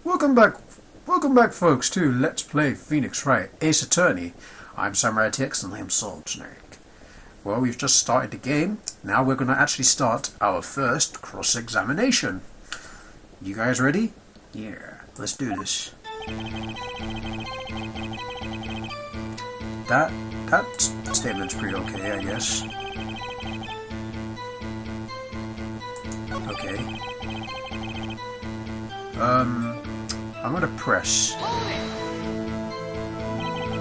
Welcome back, folks, to Let's Play Phoenix Wright, Ace Attorney. I'm SamuraiT-X and I'm SamuraiT-X. Well, we've just started the game. Now we're going to actually start our first cross-examination. You guys ready? Yeah, let's do this. That statement's pretty okay, I guess. Okay. I'm gonna press.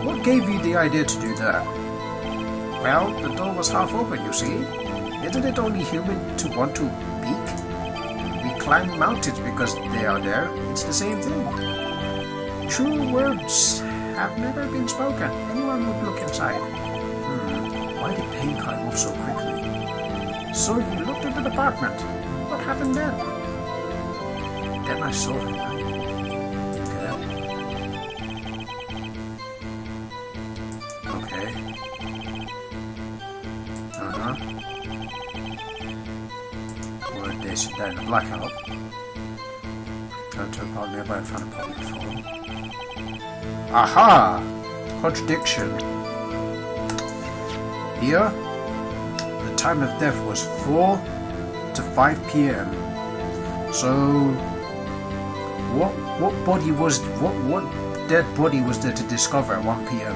What gave you the idea to do that? Well, the door was half open, you see. Isn't it only human to want to peek? We climb mountains because they are there. It's the same thing. True words have never been spoken. Anyone would look inside. Why did pain climb off so quickly? So you looked at the apartment. What happened then? Then I saw him. Okay. Well, they sit down in the blackout. Go to a park nearby and find a public phone. Aha! Contradiction. Here, the time of death was 4 to 5 p.m. So, what dead body was there to discover at 1 p.m.?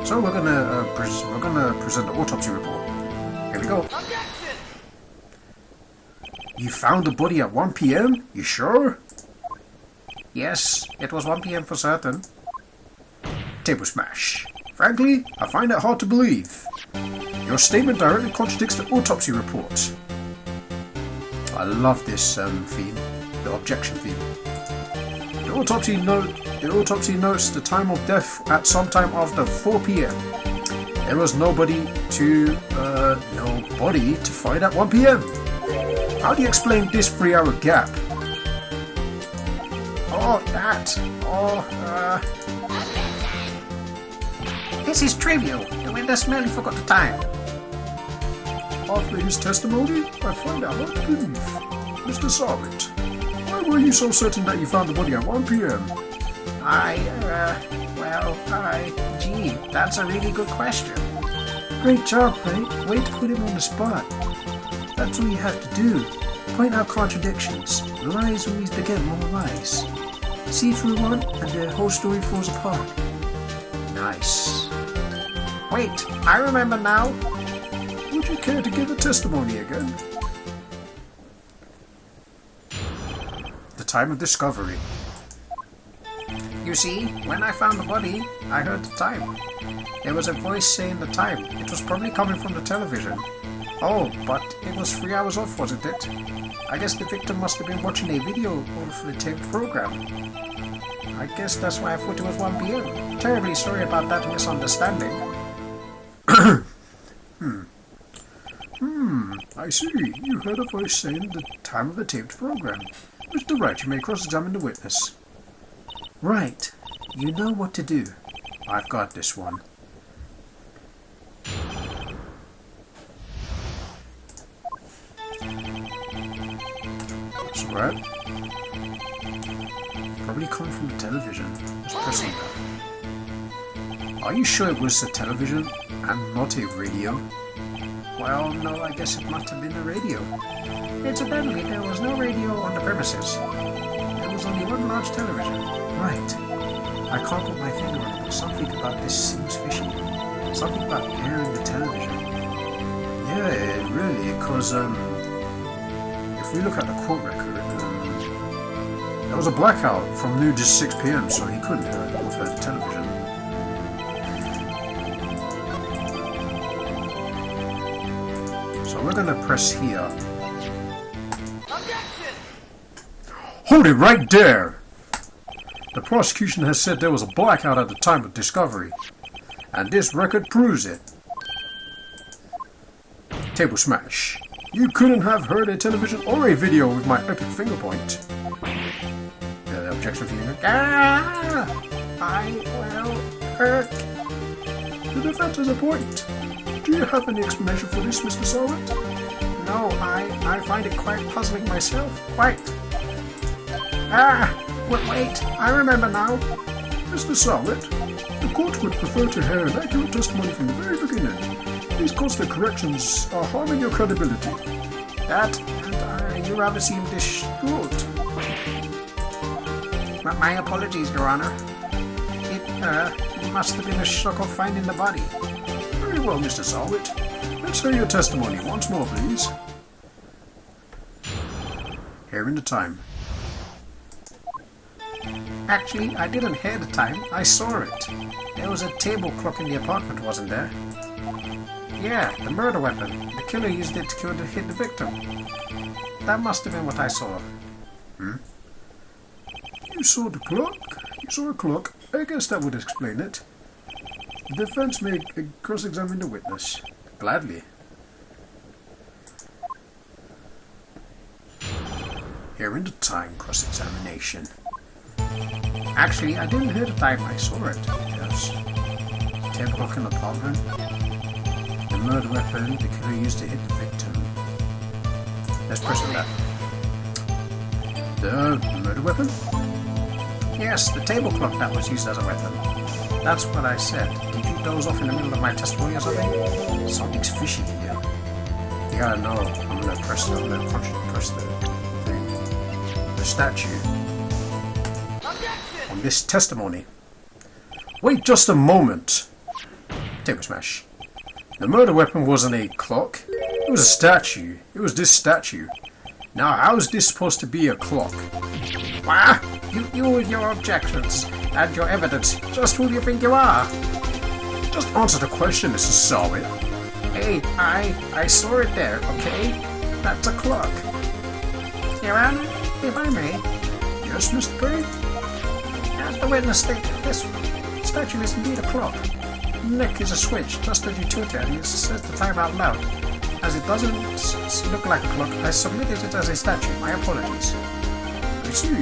So we're gonna present the autopsy report. Here we go. Objection! You found the body at 1 p.m.? You sure? Yes, it was 1 p.m. for certain. Table smash. Frankly, I find it hard to believe. Your statement directly contradicts the autopsy report. I love this theme, the objection theme. The autopsy notes the time of death at sometime after 4 p.m. There was nobody to find at 1 p.m. How do you explain this 3-hour gap? This is trivial. The witness merely forgot the time. After his testimony, I find it hard to believe. Mr. Sahwit, why were you so certain that you found the body at 1 p.m.? Gee, that's a really good question. Great job, Wright. Way to put him on the spot. That's all you have to do. Point out contradictions. Lies always beget more lies. See through one, and the whole story falls apart. Nice. Wait, I remember now. Would you care to give a testimony again? The time of discovery. You see, when I found the body, I heard the time. There was a voice saying the time. It was probably coming from the television. Oh, but it was 3 hours off, wasn't it? I guess the victim must have been watching a video of the taped program. I guess that's why I thought it was 1 p.m. Terribly sorry about that misunderstanding. I see. You heard a voice saying the time of the taped program. Mr. Wright, you may cross-examine the witness. Right. You know what to do. I've got this one. That's alright. Probably coming from the television. Just pressing that. Are you sure it was the television and not a radio? Well, no, I guess it must have been the radio. Incidentally, there was no radio on the premises. There was only one large television. Right. I can't put my finger on it, but something about this seems fishy. Something about airing the television. Yeah, really, because, if we look at the court record, there was a blackout from noon to 6 p.m., so he couldn't have heard the television. So we're gonna press here. Objection! Hold it right there! The prosecution has said there was a blackout at the time of discovery, and this record proves it. Table smash. You couldn't have heard a television or a video with my epic finger point. The objection finger. The defense has a point. Do you have any explanation for this, Mr. Sahwit? No, I find it quite puzzling myself. Quite. Wait, I remember now. Mr. Sahwit, the court would prefer to hear an accurate testimony from the very beginning. These constant corrections are harming your credibility. That, and you rather seem distraught. My apologies, Your Honor. It must have been a shock of finding the body. Very well, Mr. Sahwit. Let's hear your testimony once more, please. Hearing the time. Actually, I didn't hear the time. I saw it. There was a table clock in the apartment, wasn't there? Yeah, the murder weapon. The killer used it to hit the victim. That must have been what I saw. You saw the clock? You saw a clock? I guess that would explain it. The defense may cross-examine the witness. Gladly. Hearing the time cross-examination. Actually, I didn't hear the time. I saw it. Yes. Table clock in the apartment. The murder weapon the killer used to hit the victim. Let's press on that. The murder weapon? Yes, the table clock that was used as a weapon. That's what I said. Did you doze off in the middle of my testimony or something? Something's fishy here. Yeah, no. I'm gonna press the thing. The statue. On this testimony. Wait just a moment. Table smash. The murder weapon wasn't a clock. It was a statue. It was this statue. Now, how is this supposed to be a clock? Wah! You with your objections and your evidence. Just who do you think you are? Just answer the question, Mr. Sahwit. Hey, I saw it there, okay? That's a clock. Your Honor, if I may. Yes, Mr. Gray? As the witness stated, this statue is indeed a clock. Nick is a switch, just as you told it, and it says the time out loud. As it doesn't look like a clock, I submitted it as a statue. My apologies. I see.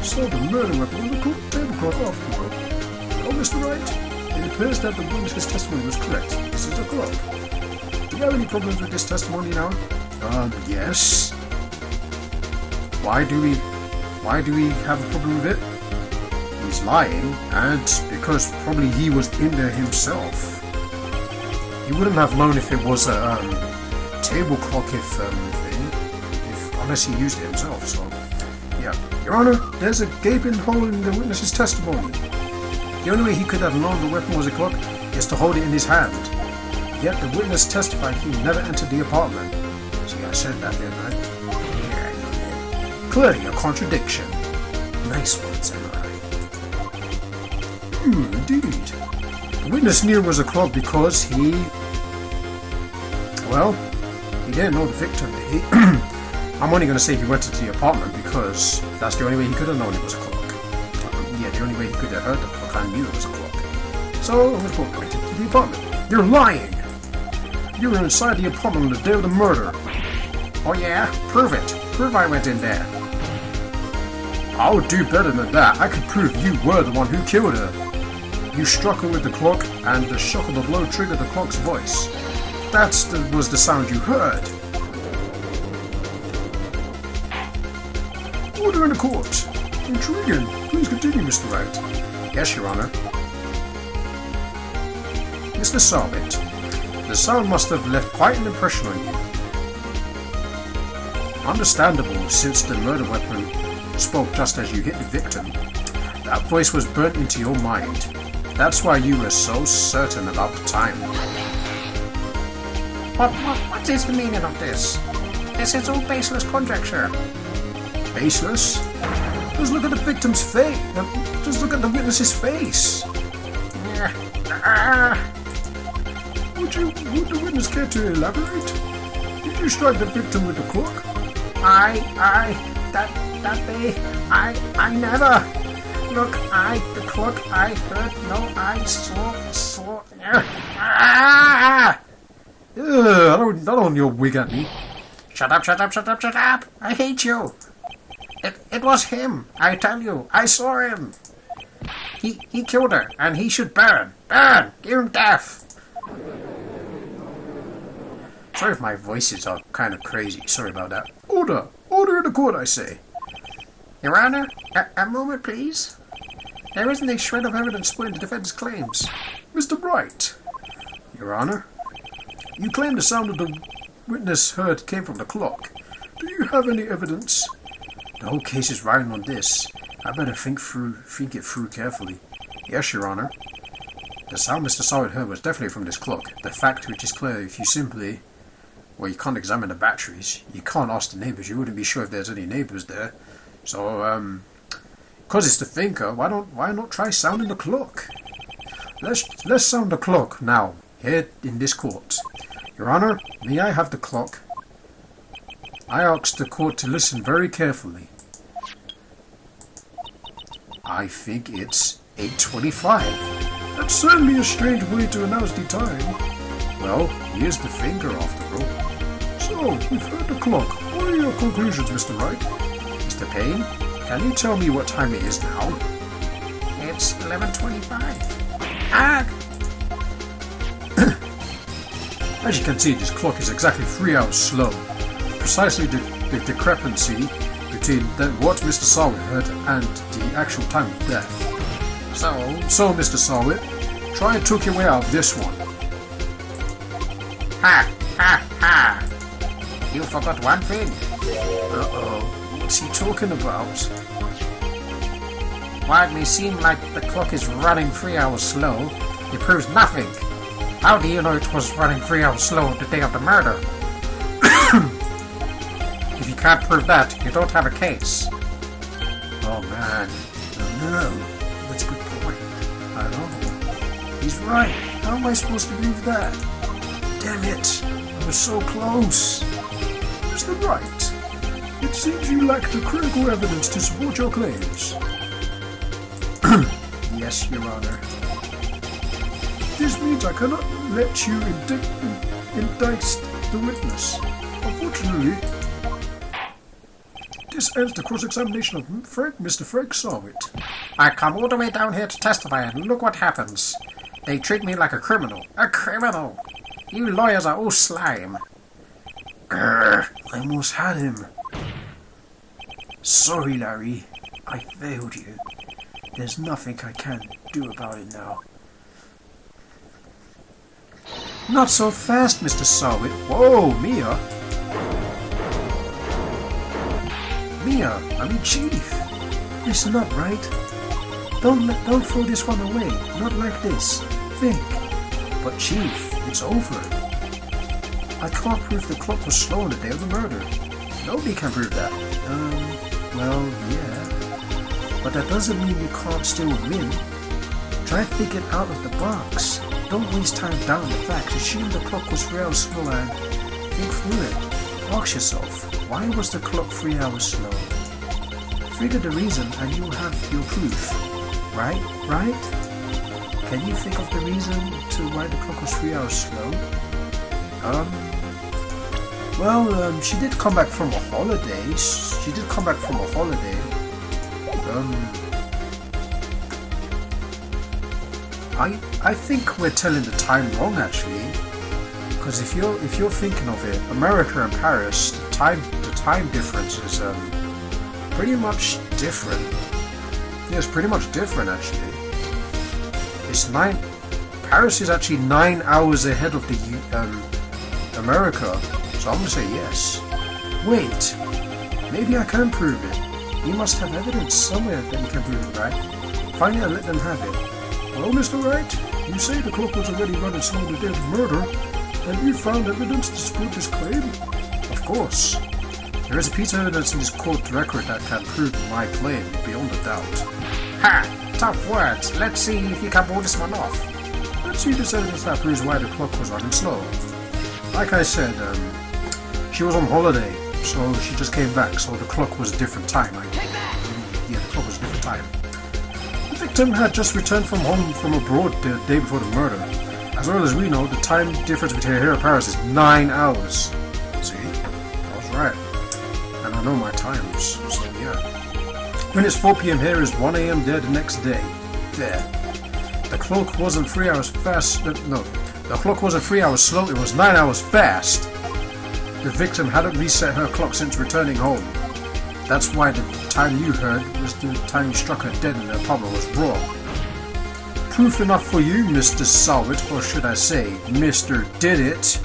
So the murder weapon on the tablecloth afterward. Oh, Mr. Wright, it appears that the witness's testimony was correct. This is a clock. Do you have any problems with this testimony now? Yes. Why do we have a problem with it? He's lying, and because probably he was in there himself. He wouldn't have known if it was a table clock unless he used it himself. So, yeah, Your Honor, there's a gaping hole in the witness's testimony. The only way he could have known the weapon was a clock is to hold it in his hand. Yet the witness testified he never entered the apartment. See, I said that, didn't I? Yeah, you did. Clearly a contradiction. Nice one, Samurai. Indeed. The witness knew it was a clock because he didn't know the victim, did he? I'm only going to say he went into the apartment because that's the only way he could have known it was a clock. Yeah, the only way he could have heard the clock and knew it was a clock. So, I'm going to go right into the apartment. You're lying! You were inside the apartment on the day of the murder. Oh yeah? Prove it. Prove I went in there. I would do better than that. I could prove you were the one who killed her. You struck her with the clock, and the shock of the blow triggered the clock's voice. That was the sound you heard. Order in the court. Intriguing. Please continue, Mr. Wright. Yes, Your Honor. Mr. Sahwit, the sound must have left quite an impression on you. Understandable, since the murder weapon spoke just as you hit the victim. That voice was burnt into your mind. That's why you were so certain about the time. What is the meaning of this? This is all baseless conjecture. Baseless? Just look at the victim's face. Just look at the witness's face. Would the witness care to elaborate? Did you strike the victim with the clock? I never. Look, the clock, I heard, no, I saw. I don't want your wig at me. Shut up. I hate you. It was him, I tell you. I saw him. He killed her, and he should burn. Burn! Give him death. Sorry if my voices are kind of crazy. Sorry about that. Order in the court, I say. Your Honor, a moment, please. There isn't a shred of evidence supporting the defendant's claims. Mr. Wright. Your Honor, you claim the sound of the witness heard came from the clock. Do you have any evidence? the whole case is riding on this. I better think it through carefully. Yes, Your Honor. The sound Mr. Sahwit heard was definitely from this clock. The fact which is clear if you simply... Well, you can't examine the batteries. You can't ask the neighbours. You wouldn't be sure if there's any neighbours there. So, because it's the thinker, why not try sounding the clock? Let's sound the clock now, here in this court. Your Honor, may I have the clock? I ask the court to listen very carefully. I think it's 8:25. That's certainly a strange way to announce the time. Well, he is the thinker after all. So, we've heard the clock. What are your conclusions, Mr. Wright? Mr. Payne, can you tell me what time it is now? It's 11:25. As you can see, this clock is exactly 3 hours slow. Precisely the discrepancy between what Mr. Sahwit heard and the actual time of death. So Mr. Sahwit, try and talk your way out of this one. Ha! Ha! Ha! You forgot one thing. Uh-oh. What's he talking about? While it may seem like the clock is running 3 hours slow, it proves nothing. How do you know it was running 3 hours slow the day of the murder? If you can't prove that, you don't have a case. Oh man. No. That's a good point. I know. He's right. How am I supposed to prove that? Damn it. I was so close. Mr. Wright, it seems you lack the critical evidence to support your claims. Yes, Your Honor. This means I cannot let you indict the witness. Unfortunately, this ends the cross-examination of Mr. Frank Sahwit. I come all the way down here to testify and look what happens. They treat me like a criminal. A criminal! You lawyers are all slime. Grr, I almost had him. Sorry, Larry. I failed you. There's nothing I can do about it now. Not so fast, Mr. Sahwit. Whoa, Mia. Chief. Listen up, Wright. Don't throw this one away. Not like this. Think. But Chief, it's over. I can't prove the clock was slow on the day of the murder. Nobody can prove that. Well, yeah. But that doesn't mean you can't still win. Try to think it out of the box. Don't waste time down the facts. Assume the clock was 3 hours slow and think through it. Ask yourself, why was the clock 3 hours slow? Figure the reason and you'll have your proof. Right? Can you think of the reason to why the clock was 3 hours slow? She did come back from a holiday. I think we're telling the time wrong, actually. Because if you're thinking of it, America and Paris, the time difference is pretty much different. Yeah, it's pretty much different, actually. Paris is actually 9 hours ahead of the America. So I'm gonna say yes. Wait, maybe I can prove it. You must have evidence somewhere that you can prove it, right? Finally, I'll let them have it. Well, Mr. Wright, you say the clock was already running slow the day of the murder, and you found evidence to support this claim? Of course. There is a piece of evidence in this court record that can prove my claim beyond a doubt. Ha! Tough words. Let's see if you can pull this one off. Let's see this evidence that proves why the clock was running slow. Like I said, she was on holiday, so she just came back, so the clock was a different time. The clock was a different time. The victim had just returned from home from abroad the day before the murder. As well as we know, the time difference between here and Paris is 9 hours. See? I was right. And I know my times, so yeah. When it's 4 p.m. here, is 1 a.m. there the next day. There. The clock wasn't 3 hours fast. The clock wasn't 3 hours slow, it was 9 hours fast. The victim hadn't reset her clock since returning home. That's why the time you heard was the time you struck her dead and her partner was wrong. Proof enough for you, Mr. Sahwit, or should I say, Mr. Did It.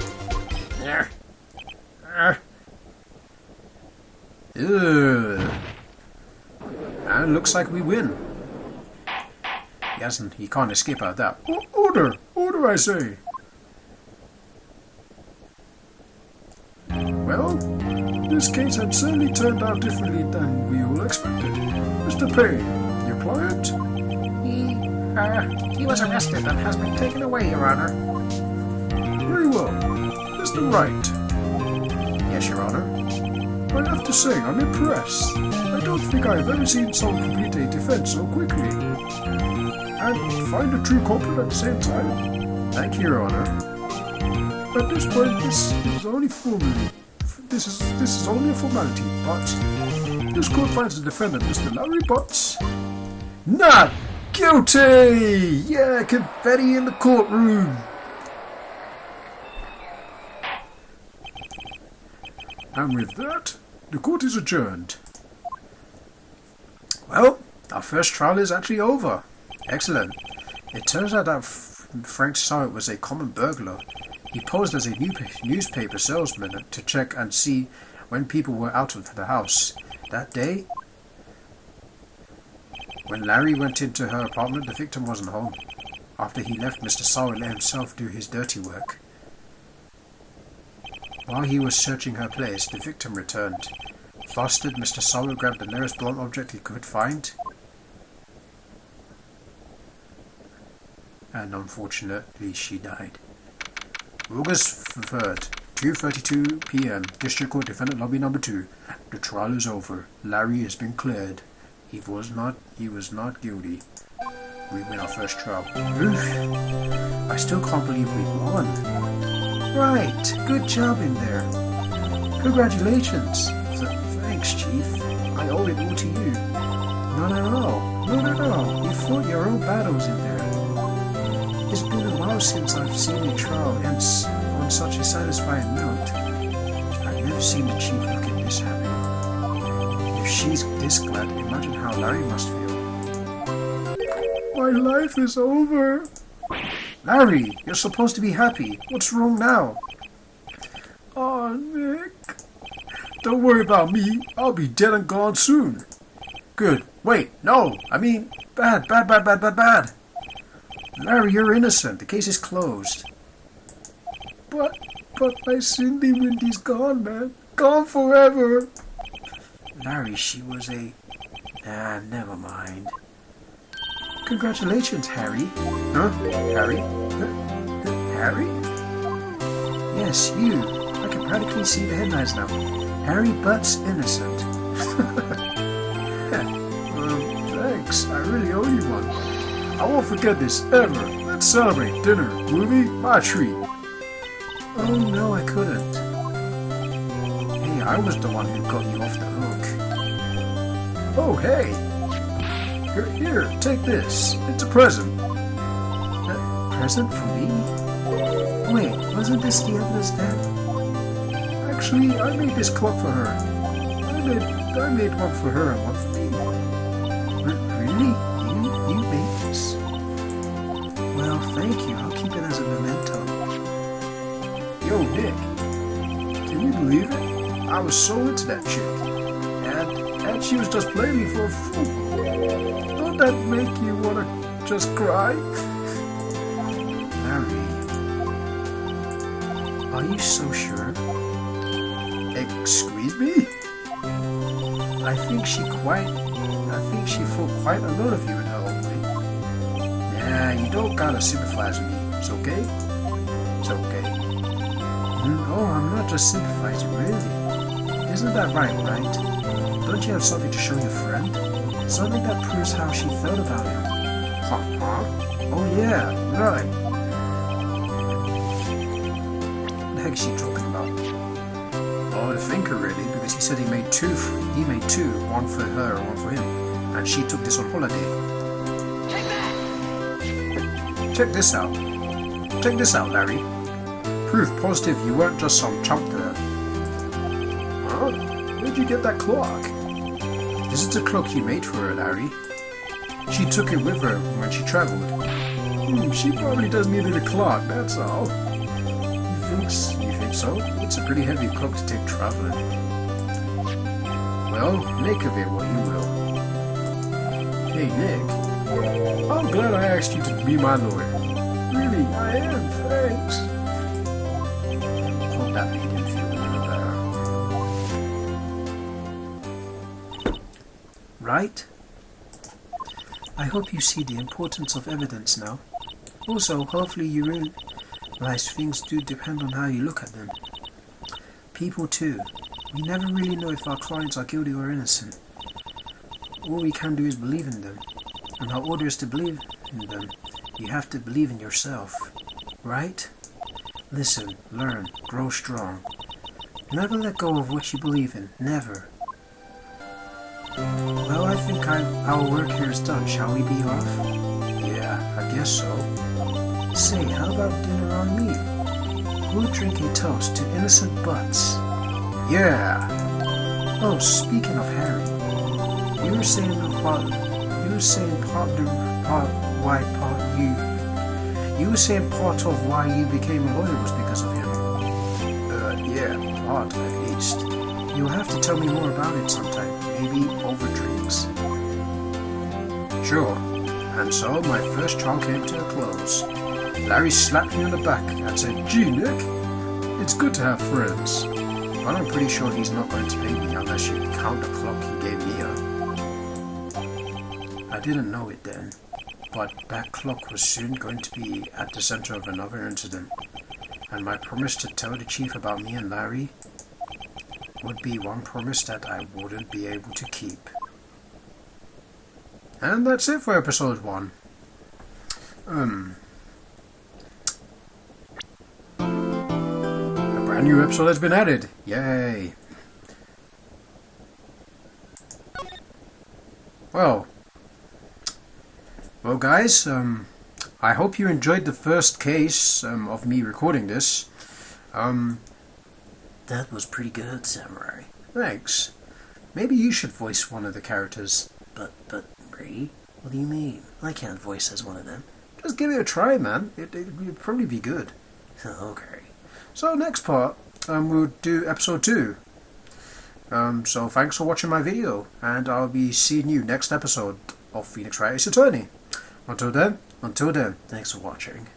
And looks like we win. He can't escape out of that. Order! Order, I say! Well, this case had certainly turned out differently than we all expected. Mr. Payne, your client? He was arrested and has been taken away, Your Honor. Very well. Mr. Wright. Yes, Your Honor. I have to say, I'm impressed. I don't think I've ever seen someone complete a defense so quickly. And find a true culprit at the same time. Thank you, Your Honor. At this point, this is only a formality, but this court finds the defendant, Mr. Larry Butts, not guilty! Yeah, confetti in the courtroom! And with that, the court is adjourned. Well, our first trial is actually over. Excellent. It turns out that Frank Sahwit was a common burglar. He posed as a newspaper salesman to check and see when people were out of the house. That day, when Larry went into her apartment, the victim wasn't home. After he left, Mr. Sahwit let himself do his dirty work. While he was searching her place, the victim returned. Flustered, Mr. Sahwit grabbed the nearest blunt object he could find, and unfortunately she died. August 3rd, 2:32 p.m. District Court, Defendant Lobby Number 2. The trial is over. Larry has been cleared. He was not guilty. We win our first trial. Oof. I still can't believe we won. Right, good job in there. Congratulations. Thanks, Chief. I owe it all to you. Not at all. Not at all. You fought your own battles in there. It's been a while since I've seen a trial end on such a satisfying note. I've never seen the Chief looking this happy. If she's this glad, imagine how Larry must feel. My life is over. Larry, you're supposed to be happy. What's wrong now? Oh, Nick. Don't worry about me. I'll be dead and gone soon. Good. Wait, no. I mean, bad. Larry, you're innocent. The case is closed. But my Cindy Windy's gone, man. Gone forever. Larry, she was a... Nah, never mind. Congratulations, Harry. Huh? Harry? Harry? Yes, you. I can practically see the headlines now. Harry Butts innocent. Thanks. I really owe you one. I won't forget this ever. Let's celebrate. Dinner, movie, my treat. Oh no, I couldn't. Hey, I was the one who got you off the hook. Oh, hey. Here, take this. It's a present. A present for me? Wait, wasn't this the evidence then? Actually, I made this clock for her. I made one for her and one for me. Really? You made this? Well, thank you. I'll keep it as a memento. Yo, Nick. Can you believe it? I was so into that chick. And she was just playing me for a fool. Don't that make you want to just cry? Larry, are you so sure? Excuse me? I think she thought quite a lot of you in her own way. Nah, you don't gotta sympathize with me. It's okay? It's okay. No, I'm not just sympathizing, really. Isn't that right? Don't you have something to show your friend? Something that proves how she felt about him. Huh? Oh yeah, right. What the heck is she talking about? Oh, the thinker really, because he said he made two, one for her and one for him. And she took this on holiday. Take that! Check this out. Check this out, Larry. Proof positive you weren't just some chump there. Huh? Where'd you get that clock? Is it the clock you made for her, Larry? She took it with her when she travelled. She probably does need a clock, that's all. You think so? It's a pretty heavy clock to take travelling. Well, make of it what you will. Hey, Nick. I'm glad I asked you to be my lawyer. Really, I am, thanks. Hope that made him feel a little better. Right? I hope you see the importance of evidence now. Also, hopefully you realize things do depend on how you look at them. People too. We never really know if our clients are guilty or innocent. All we can do is believe in them. And our order is to believe in them. You have to believe in yourself. Right? Listen, learn, grow strong. Never let go of what you believe in. Never. Well, I think our work here is done. Shall we be off? Yeah, I guess so. Say, how about dinner on me? We'll drink a toast to innocent butts. Yeah. Oh, speaking of Harry, you were saying part of why you became a lawyer was because of him. Yeah, part at least. You'll have to tell me more about it sometime, maybe over drinks. Sure. And so my first trial came to a close. Larry slapped me on the back and said, "Gee, Nick, it's good to have friends." But I'm pretty sure he's not going to pay me unless you count the clock he gave me. I didn't know it then, but that clock was soon going to be at the center of another incident, and my promise to tell the chief about me and Larry would be one promise that I wouldn't be able to keep. And that's it for episode 1. A brand new episode has been added. Yay. Well guys, I hope you enjoyed the first case of me recording this. That was pretty good, Samurai. Thanks. Maybe you should voice one of the characters. But, Ray, what do you mean? I can't voice as one of them. Just give it a try, man. It'd probably be good. Okay. So next part, we'll do episode 2. So thanks for watching my video, and I'll be seeing you next episode of Phoenix Wright Attorney. Until then, Thanks for watching.